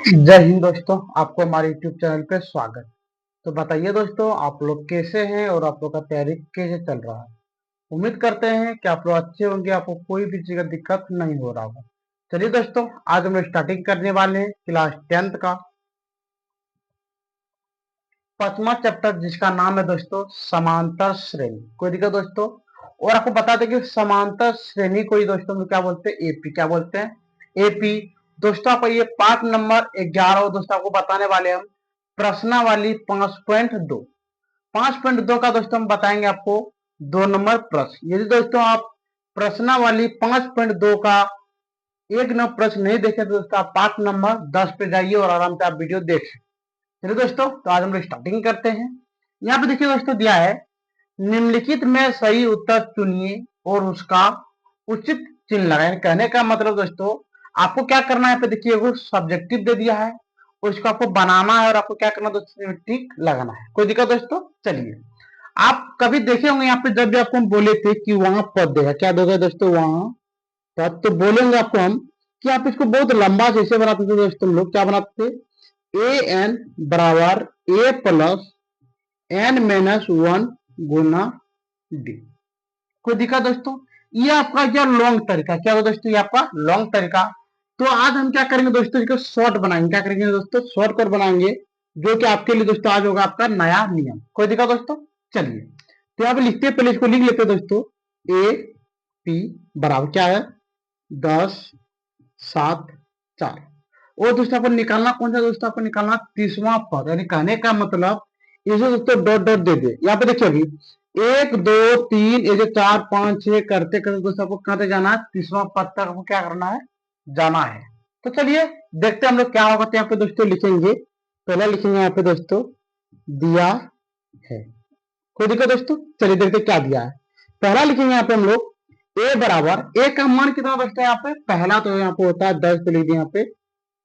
जय हिंद दोस्तों, आपको हमारे YouTube चैनल पे स्वागत। तो बताइए दोस्तों, आप लोग कैसे हैं और आप लोग का तैयारी कैसे चल रहा है। उम्मीद करते हैं कि आप लोग अच्छे होंगे, आपको कोई भी चीज का दिक्कत नहीं हो रहा होगा। चलिए दोस्तों, आज हम लोग स्टार्टिंग करने वाले हैं क्लास 10th का 5वां चैप्टर, जिसका नाम है दोस्तों समांतर श्रेणी। कोई दिक्कत दोस्तों? और आपको बता दें कि समांतर श्रेणी को ही दोस्तों हम लोग क्या बोलते हैं, एपी। क्या बोलते हैं? एपी। दोस्तों आपको ये पार्ट नंबर 11 दोस्तों आपको बताने वाले हम प्रश्नावली 5.2। 5.2 का दोस्तों हम बताएंगे आपको 2 नंबर प्रश्न। यदि दोस्तों आप प्रश्नावली 5.2 का 1 नंबर प्रश्न नहीं देखे तो दोस्तों आप पार्ट नंबर 10 पे जाइए और आराम से आप वीडियो देख सकते। चलिए दोस्तों, तो आज हम लोग स्टार्टिंग करते हैं। यहाँ पे देखिए दोस्तों, दिया है निम्नलिखित में सही उत्तर चुनिए और उसका उचित चिन्ह लगाएं। कहने का मतलब दोस्तों, आपको क्या करना है, पे देखिए वो सब्जेक्टिव दे दिया है, उसको आपको बनाना है और आपको क्या करना है दोस्तों, टिक लगाना है। कोई दिक्कत दोस्तों? चलिए, आप कभी देखे होंगे यहाँ पे जब भी आपको हम बोले थे कि वहां पद देगा, क्या दोगे दोस्तों, वहां पद। तो बोलेंगे आपको हम कि आप इसको बहुत लंबा जैसे बनाते थे दोस्तों, हम लोग क्या बनाते थे, ए एन बराबर ए प्लस एन माइनस 1 गुना डी। कोई दिक्कत दोस्तों? ये आपका क्या लॉन्ग तरीका, क्या होगा दोस्तों, ये आपका लॉन्ग तरीका। तो आज हम क्या करेंगे दोस्तों, इसको शॉर्ट बनाएंगे। क्या करेंगे दोस्तों, शॉर्ट कट बनाएंगे, जो कि आपके लिए दोस्तों आज होगा आपका नया नियम। कोई दिक्कत दोस्तों? चलिए, तो यहाँ पे लिखते हैं, पहले इसको लिख लेते हैं दोस्तों। ए पी बराबर क्या है, 10 7 4। और दोस्तों आपको निकालना कौन सा दोस्तों, आपको निकालना 30वां पद। यानी कहने का मतलब इसे दोस्तों डॉट डॉट दे दे। यहाँ पे देखिए अभी 1 2 3 ऐसे 4 5 6 करते करते दोस्तों आपको कहाँ तक जाना है, 30वां पद तक आपको क्या करना है, जाना है। तो चलिए देखते हैं हम लोग क्या होगा। तो यहाँ पे दोस्तों लिखेंगे, पहला लिखेंगे यहाँ पे दोस्तों दिया है। कोई दिक्कत दोस्तों? चलिए देखते क्या दिया है। पहला लिखेंगे यहाँ पे हम लोग ए बराबर, ए का मान कितना दोस्तों, यहाँ पे पहला तो यहाँ पे होता है 10, तो लिख दिए यहाँ पे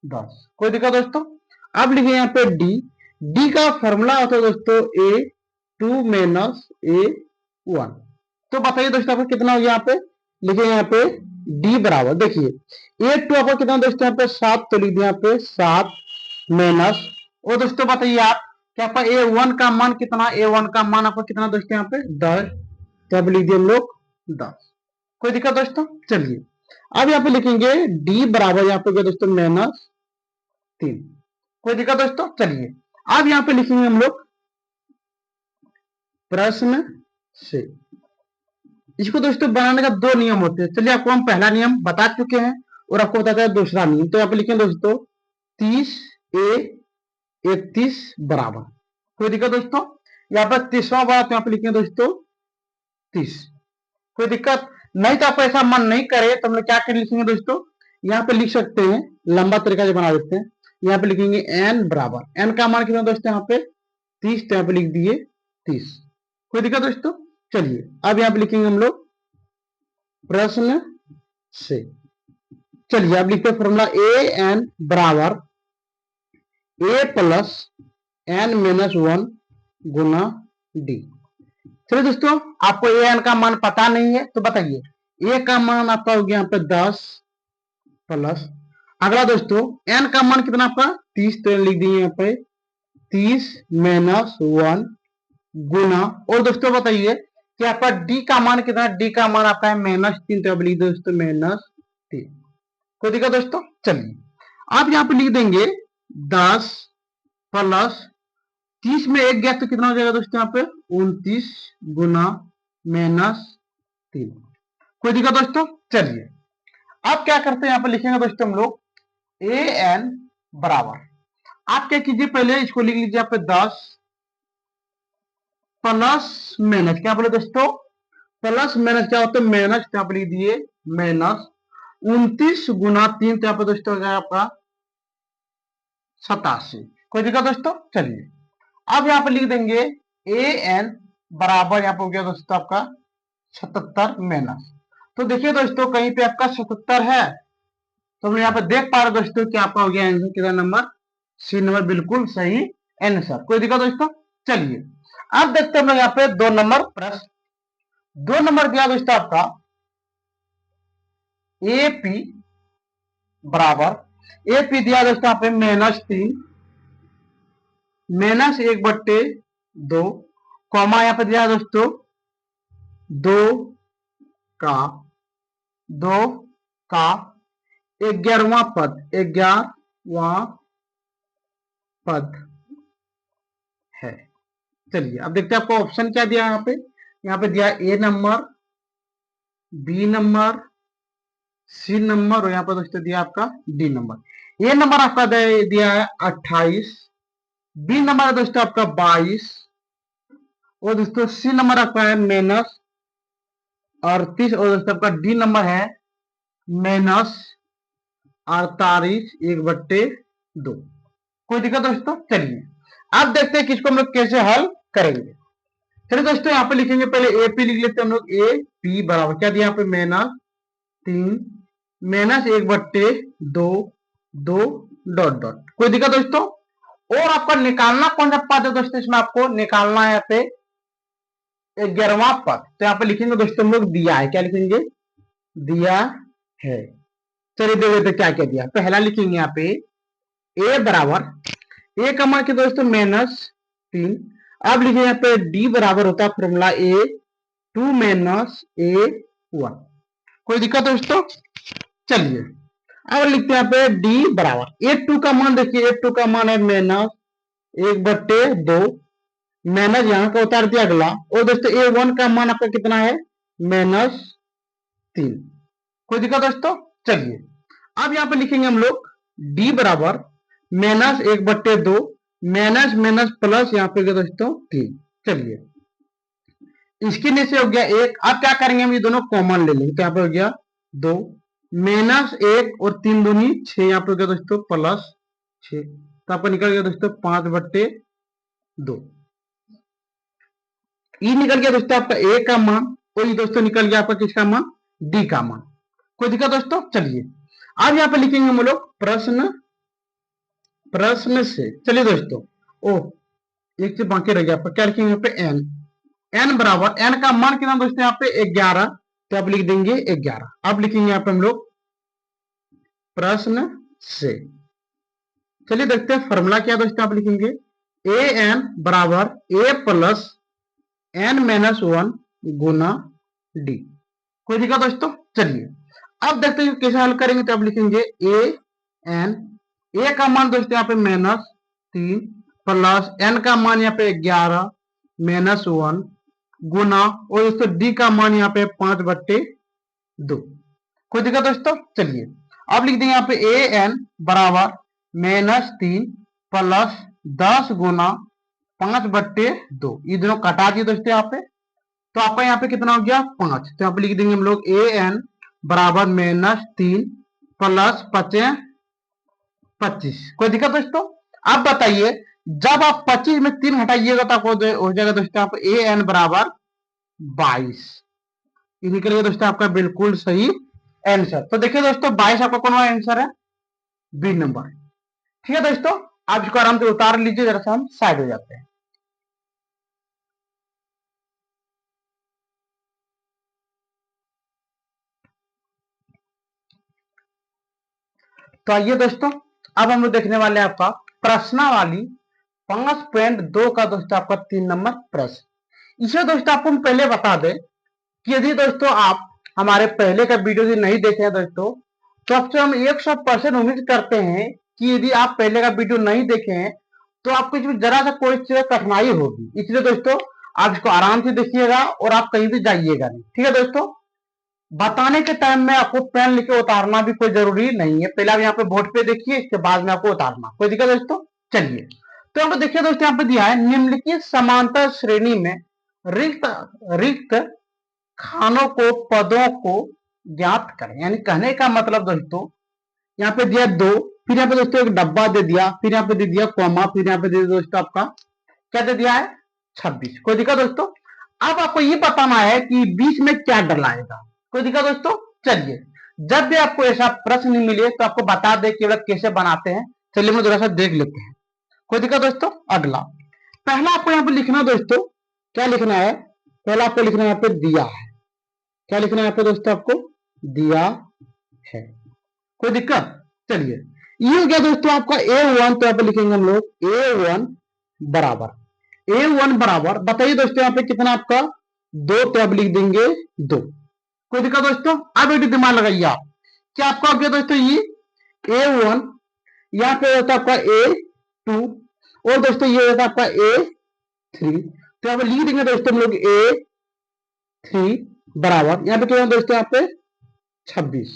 10। कोई दिक्कत दोस्तों? अब लिखे यहाँ पे डी। डी का फॉर्मूला होता है दोस्तों ए 2 माइनस ए 1। तो बताइए दोस्तों आपको कितना हो गया, यहाँ पे लिखे यहाँ पे डी बराबर, देखिए ए 2 आपको कितना दोस्तों, यहाँ पे 7, तो लिख दिया यहाँ पे 7 माइनस। और दोस्तों बताइए आप कि आपका ए 1 का मान कितना, ए 1 का मान आपको कितना दोस्तों, यहाँ पे 10, तो अब लिख दिए हम लोग 10। कोई दिक्कत दोस्तों? चलिए, अब यहाँ पे लिखेंगे डी बराबर, यहाँ पे दोस्तों -3। कोई दिक्कत दोस्तों? चलिए, अब यहाँ पे लिखेंगे हम लोग प्रश्न से। इसको दोस्तों बनाने का 2 नियम होते हैं। चलिए, आपको हम पहला नियम बता चुके हैं और आपको बताते हैं दूसरा नियम। तो यहाँ पे लिखेंगे दोस्तों 30 ए 31 बराबर। कोई दिक्कत दोस्तों? यहाँ पर 30वां बार यहाँ पे लिखेंगे दोस्तों 30। कोई दिक्कत नहीं? तो आपको ऐसा मन नहीं करे तो हम लोग क्या कर लिखेंगे दोस्तों, यहाँ पे लिख सकते हैं, लंबा तरीका से बना देते हैं। यहाँ पे लिखेंगे एन बराबर, एन का मान कितना दोस्तों, यहाँ पे 30, तो यहाँ पे लिख दिए 30। कोई दिक्कत दोस्तों? चलिए, अब यहाँ पे लिखेंगे हम लोग प्रश्न से। चलिए, अब लिखते हैं फॉर्मूला ए एन बराबर ए प्लस एन माइनस 1 गुना डी। चलिए दोस्तों, आपको ए एन का मान पता नहीं है तो बताइए ए का मान आपका हो गया यहाँ पे 10 प्लस, अगला दोस्तों एन का मान कितना आपका 30, तो लिख दिए यहाँ पे 30 माइनस 1 गुना। और दोस्तों बताइए कि आपका डी का मान कितना, डी का मान आपका है -3, तो अब लिख दो दोस्तों -3। कोई दिक्कत दोस्तों? चलिए, आप यहाँ पे लिख देंगे 10 प्लस 30 में एक गया तो कितना हो जाएगा दोस्तों, यहाँ पे 29 गुना -3। कोई दिक्कत दोस्तों? चलिए, अब क्या करते हैं, यहाँ पे लिखेंगे दोस्तों हम लोग ए एन बराबर, आप क्या कीजिए, पहले इसको लिख लीजिए यहाँ पे 10 प्लस माइनस, क्या बोले दोस्तों, प्लस माइनस क्या होता है, माइनस, यहाँ पे लिख दिए -29 गुना 3, तो यहाँ पे दोस्तों हो जाएगा आपका 87। कोई दिक्कत दोस्तों? चलिए, अब यहाँ पे लिख देंगे ए एन बराबर, यहाँ पे हो गया दोस्तों आपका 77 माइनस। तो देखिए दोस्तों, कहीं पे आपका 77 है, तो हम यहाँ पे देख पा रहे दोस्तों कि आपका हो गया आंसर कितना नंबर, सी नंबर, बिल्कुल सही आंसर। कोई दिक्कत दोस्तों? चलिए, अब देखते हैं हम लोग यहाँ पे 2 नंबर प्रश्न। 2 नंबर दिया दोस्तों आपका ए पी बराबर ए पी दिया दोस्तों यहाँ पे -3 -1/2, कॉमा यहाँ पे दिया दोस्तों 2 का 2 का 11वां पद, 11वां पद है। चलिए अब देखते हैं आपको ऑप्शन क्या दिया यहाँ पे दिया A number, B number, C number और यहाँ पर दोस्तों दिया आपका डी नंबर। ए नंबर आपका दिया है 28, बी नंबर है दोस्तों आपका 22 और दोस्तों सी नंबर आपका है -38 और दोस्तों आपका डी नंबर है -48 1/2। कोई दिक्कत दोस्तों? चलिए अब देखते हैं कि इसको हम लोग कैसे हल करेंगे। चलिए दोस्तों यहाँ पे लिखेंगे, पहले ए पी लिख लेते हैं हम लोग। ए पी बराबर क्या दिया यहाँ पे -3 -1/2 2 डॉट डॉट। कोई दिक्कत दोस्तों? और आपका निकालना कौन सा पद है दोस्तों? इसमें आपको निकालना है यहाँ पे 11वां पद। तो यहाँ पे लिखेंगे दोस्तों हम लोग दिया है, क्या लिखेंगे? दिया है। चलिए देख लेते क्या क्या दिया। पहला लिखेंगे यहाँ पे ए बराबर, ए का मान क्या दोस्तों? -3। अब लिखेंगे यहाँ पे डी बराबर होता है फॉर्मूला A2 - A1। कोई दिक्कत दोस्तों? चलिए अब लिखते हैं यहाँ पे डी बराबर A2 का मान, देखिए A2 का मान है -1/2 माइनस यहाँ का उतार दिया अगला, और दोस्तों A1 का मान आपका कितना है? -3। कोई दिक्कत दोस्तों? चलिए अब यहाँ पे लिखेंगे हम लोग डी बराबर -1/2 माइनस माइनस प्लस यहाँ पे दोस्तों 3। चलिए इसके नीचे हो गया 1। अब क्या करेंगे हम? ये दोनों कॉमन ले लेंगे, तो यहाँ पे हो गया 2 -1 और 3 दूनी 6, यहाँ पे हो गया दोस्तों +6, तो आपका निकल गया दोस्तों 5/2। ये निकल गया दोस्तों आपका ए का मान, और ये दोस्तों निकल गया आपका किसका मान? डी का मान। कोई दिक्कत दोस्तों? चलिए अब यहाँ पे लिखेंगे हम लोग प्रश्न से। चलिए दोस्तों एक चीज बाकी रह गया आपका, क्या लिखेंगे यहाँ पे? एन बराबर, एन का मान कितना दोस्तों? यहाँ पे 11, तो आप लिख देंगे 11। अब लिखेंगे यहाँ पे हम लोग प्रश्न से। चलिए देखते हैं फॉर्मूला क्या दोस्तों। आप लिखेंगे ए एन बराबर ए प्लस n - 1 गुना डी। कोई दिक्कत दोस्तों? चलिए अब देखते हैं कैसे हल करेंगे। तो आप लिखेंगे ए एन, ए का मान दोस्तों यहाँ पे -3 प्लस n का मान यहाँ पे 11 -1 गुना, और दोस्तों डी का मान यहाँ पे 5/2। कोई दिक्कत दोस्तों? चलिए अब लिख देंगे यहाँ पे ए एन बराबर -3 प्लस 10 गुना 5/2। ये दोनों कटा दिए दोस्तों यहाँ पे, तो आपका यहाँ पे कितना हो गया? 5। तो यहाँ पे लिख देंगे हम लोग ए एन बराबर -3 प्लस 5 25। कोई दिक्कत दोस्तों? अब बताइए जब आप 25 में 3 हटाइएगा तो आपको हो जाएगा दोस्तों आप ए एन बराबर 22। ये निकल गया दोस्तों आपका बिल्कुल सही आंसर। तो देखिए दोस्तों 22 आपका कौन सा आंसर है? B number. ठीक है दोस्तों, आप इसको आराम से उतार लीजिए, जरा सा हम साइड हो जाते हैं। तो आइए दोस्तों अब हम लोग देखने वाले हैं आपका प्रश्नावली 5.2 का दोस्तों आपका 3 नंबर प्रश्न। इसे दोस्तों आपको हम पहले बता दें कि यदि दोस्तों आप हमारे पहले का वीडियो यदि नहीं देखे हैं दोस्तों, तो आपसे हम 100% उम्मीद करते हैं कि यदि आप पहले का वीडियो नहीं देखे हैं तो आपको इसमें जरा सा कोई कठिनाई होगी। इसलिए दोस्तों आप इसको आराम से देखिएगा और आप कहीं भी जाइएगा नहीं। ठीक है दोस्तों, बताने के टाइम में आपको पेन लेके उतारना भी कोई जरूरी नहीं है। पहले आप यहाँ पे बोर्ड पे देखिए, इसके बाद में आपको उतारना। कोई दिक्कत दोस्तों? चलिए तो यहाँ पे देखिए दोस्तों, यहाँ पे दिया है निम्नलिखित समांतर श्रेणी में रिक्त रिक्त खानों को पदों को ज्ञात करें। यानी कहने का मतलब दोस्तों यहाँ पे दिया 2, फिर यहाँ पे दोस्तों एक डब्बा दे दिया, फिर यहाँ पे दे दिया कॉमा, फिर यहाँ पे दे दिया दोस्तों आपका क्या दे दिया है? 26। कोई दिक्कत दोस्तों? अब आपको ये बताना है कि बीच में क्या डलाएगा। कोई दिक्कत दोस्तों? चलिए जब भी आपको ऐसा प्रश्न मिले तो आपको बता दे कि कैसे बनाते हैं। चलिए हम थोड़ा सा देख लेते हैं। कोई दिक्कत दोस्तों? अगला पहला आपको यहाँ पे लिखना दोस्तों, क्या लिखना है? पहला आपको लिखना है यहाँ पे दिया है। क्या लिखना है यहाँ पे दोस्तों? आपको दिया है। कोई दिक्कत? चलिए ये हो गया दोस्तों आपका A1, तो यहाँ पे लिखेंगे हम लोग A1 बराबर बताइए दोस्तों यहाँ पे कितना आपका 2, तो आप लिख देंगे 2। कोई दिक्कत दोस्तों? अब एक दिमाग लगाइए आप, क्या आपका हो गया दोस्तों ये A1, यहाँ पे होता है आपका A2, और दोस्तों ये होता है आपका A3, तो यहाँ पे लिख देंगे दोस्तों हम लोग A3 बराबर, यहाँ पे क्या है दोस्तों यहाँ पे 26।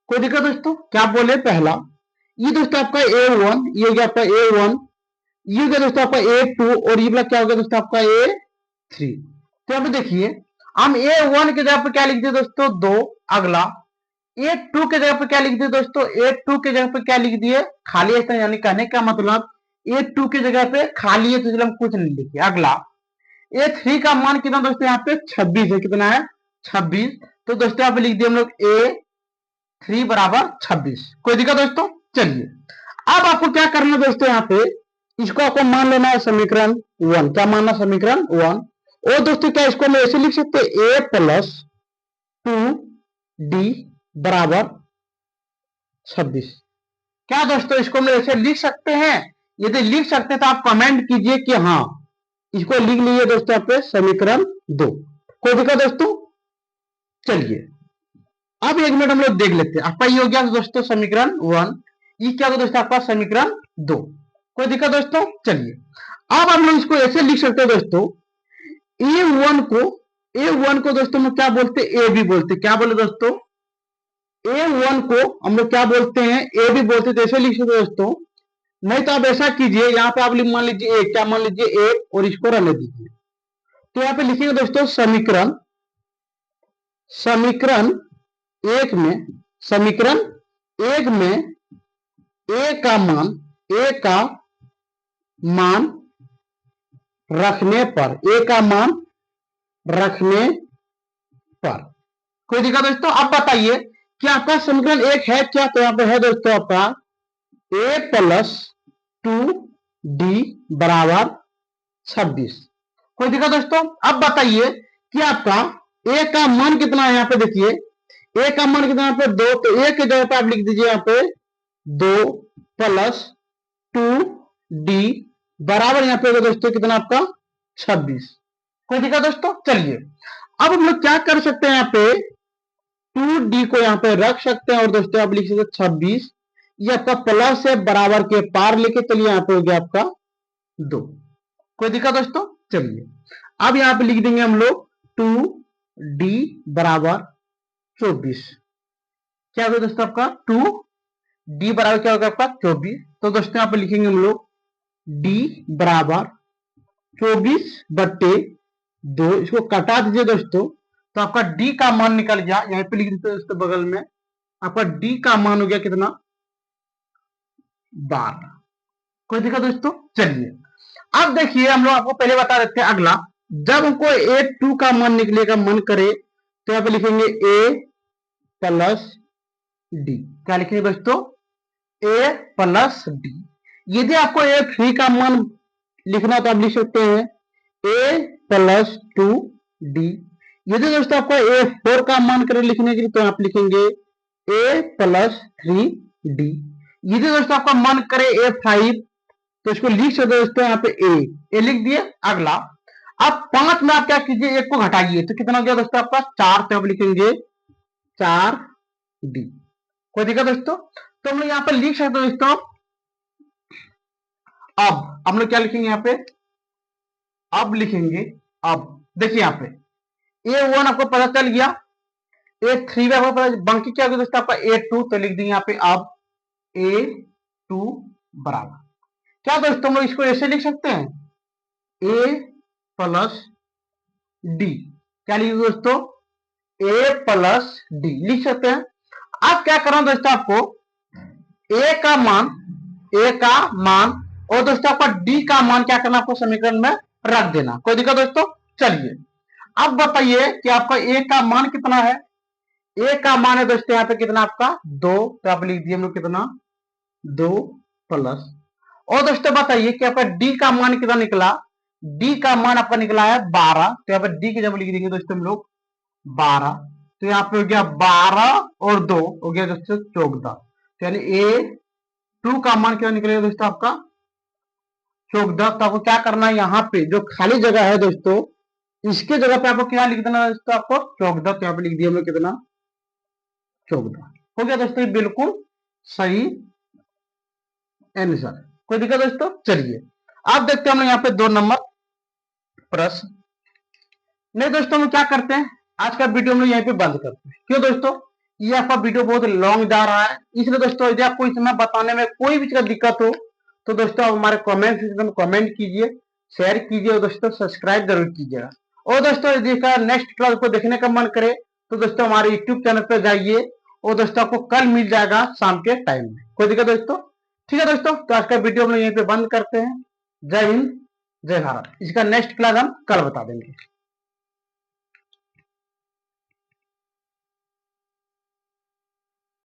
कोई दिक्कत दोस्तों? क्या बोले पहला, ये दोस्तों आपका A1, ये हो गया आपका A1, ये हो गया दोस्तों आपका A2, और ये वाला क्या हो गया दोस्तों आपका A3। तो यहाँ पे देखिए हम A1 के जगह पे क्या लिख दिए दोस्तों 2, अगला A2 के जगह पे क्या लिख दिए दोस्तों, A2 के जगह पे क्या लिख दिए खाली है, यानी कहने का मतलब A2 की जगह पे खाली है, तो चलो हम कुछ नहीं लिखे। अगला A3 का मान कितना दोस्तों यहाँ पे 26 है, कितना है 26, तो दोस्तों यहाँ पे लिख दिए हम लोग A3 बराबर 26। कोई दिक्कत दोस्तों? चलिए अब आपको क्या करना है दोस्तों, यहाँ पे इसको आपको मान लेना है समीकरण 1। क्या मानना? समीकरण 1। और दोस्तों क्या इसको हम ऐसे लिख सकते हैं A प्लस 2D बराबर 26। क्या दोस्तों इसको हम ऐसे लिख सकते हैं? यदि लिख सकते हैं तो आप कमेंट कीजिए कि हाँ इसको लिख लीजिए दोस्तों यहाँ पे समीकरण 2। कोई दिक्कत दोस्तों? चलिए अब एक मिनट हम लोग देख लेते हैं। आपका ये हो गया दोस्तों समीकरण 1, ये क्या होगा दोस्तों आपका समीकरण 2। कोई दिक्कत दोस्तों? चलिए अब हम लोग इसको ऐसे लिख सकते हैं दोस्तों, ए वन को दोस्तों हम क्या बोलते हैं, ए भी बोलते हैं। क्या बोले दोस्तों? A1 को हम लोग क्या बोलते हैं, ए भी बोलते हैं। तो ऐसे लिख सकते दोस्तों, नहीं तो आप ऐसा कीजिए, यहाँ पे आप मान लीजिए एक, क्या मान लीजिए एक, और इसको रहने दीजिए। तो यहाँ पे लिखेंगे दोस्तों समीकरण समीकरण एक में समीकरण एक में ए का मान रखने पर कोई दिक्कत दोस्तों? अब बताइए कि आपका समीकरण एक है क्या? तो यहाँ पे है दोस्तों आपका A प्लस 2D बराबर 26। कोई दिक्कत दोस्तों? अब बताइए कि आपका A का मान कितना है? यहाँ पे देखिए A का मान कितना है यहाँ पे 2, तो A के जगह पे आप लिख दीजिए यहाँ पे 2 प्लस 2D बराबर यहाँ पे दोस्तों कितना आपका 26। कोई दिक्कत दोस्तों? चलिए अब हम लोग क्या कर सकते हैं, यहाँ पे 2D को यहाँ पे रख सकते हैं, और दोस्तों आप लिख सकते हैं 26, ये आपका प्लस है, बराबर के पार लेके चलिए, यहाँ पे हो गया आपका 2। कोई दिक्कत दोस्तों? चलिए अब यहाँ पे लिख देंगे हम लोग 2D बराबर 24। क्या होगा दोस्तों आपका 2D बराबर क्या होगा आपका 24। तो दोस्तों यहाँ पे लिखेंगे हम लोग D बराबर 24/2, इसको कटा दीजिए दोस्तों, तो आपका D का मान निकल गया। यहाँ पे लिख दीजिए दोस्तों बगल में, आपका D का मान हो गया कितना 12। कोई दिक्कत दोस्तों? चलिए अब देखिए हम लोग आपको पहले बता देते हैं, अगला जब हमको A2 का मान निकलेगा मन करे, तो यहाँ पे लिखेंगे A प्लस D। क्या लिखेंगे दोस्तों? A plus D। यदि आपको A3 का मान लिखना तो आप लिख सकते हैं A प्लस 2D। यदि दोस्तों आपको A4 का मान करे लिखने के लिए, तो आप लिखेंगे A प्लस 3D। यदि दोस्तों आपका मन करे A5, तो इसको लिख सकते दोस्तों यहाँ पे ए लिख दिए। अगला अब 5 में आप क्या कीजिए, एक को घटाइए, तो कितना हो गया दोस्तों आपका 4, तो आप लिखेंगे 4D। कोई दिक्कत दोस्तों? तो हम लोग यहाँ पे लिख सकते हैं दोस्तों। अब हम लोग क्या लिखेंगे यहाँ पे, अब लिखेंगे, अब देखिए यहाँ पे A1 आपको पता चल गया, A3 भी आपको पता, बाकी क्या होगा दोस्तों आपका A2, तो लिख देंगे यहाँ पे अब A2 बराबर क्या दोस्तों, हम लोग इसको ऐसे लिख सकते हैं A प्लस D। क्या लिखे दोस्तों? A प्लस D लिख सकते हैं। अब क्या करना दोस्तों, आपको A का मान और दोस्तों आपका D का मान क्या करना, आपको समीकरण में रख देना। कोई दिक्कत दोस्तों? चलिए अब बताइए कि आपका A का मान कितना है। A का मान है दोस्तों यहाँ पे कितना आपका 2, तो आप लिख दिए हम लोग कितना 2 प्लस, और दोस्तों बताइए कि आपका D का मान कितना निकला। D का मान आपका निकला है 12, तो यहाँ पे D की जब लिख देंगे दोस्तों हम लोग 12, तो यहाँ पे हो गया 12 और 2 हो गया दोस्तों 14। तो यानी A2 का मान क्या निकलेगा दोस्तों आपका 14। तो आपको क्या करना है, यहाँ पे जो खाली जगह है दोस्तों, इसके जगह पे आपको क्या लिख देना है दोस्तों, आपको 14। तो यहाँ पे लिख दिया हमने कितना 14। हो गया दोस्तों, ये बिल्कुल सही आंसर। कोई दिक्कत दोस्तों? चलिए आप देखते हैं हम लोग यहाँ पे 2 नंबर प्रश्न। नहीं दोस्तों, हम क्या करते हैं, आज का वीडियो हम लोग यहीं पे बंद करते हैं। क्यों दोस्तों? ये आपका वीडियो बहुत लॉन्ग जा रहा है, इसलिए दोस्तों यदि आपको इसमें बताने में कोई भी चीज दिक्कत हो तो दोस्तों आप हमारे कमेंट सेक्शन में कमेंट कीजिए, शेयर कीजिए और दोस्तों सब्सक्राइब जरूर कीजिएगा। और दोस्तों यदि इसका नेक्स्ट क्लास को देखने का मन करे तो दोस्तों हमारे यूट्यूब चैनल पर जाइए और दोस्तों आपको कल मिल जाएगा शाम के टाइम में। कोई दिक्कत दोस्तों? ठीक है दोस्तों, तो आज का वीडियो हम लोग यहीं पे बंद करते हैं। जय हिंद, जय भारत। इसका नेक्स्ट क्लास हम कल बता देंगे।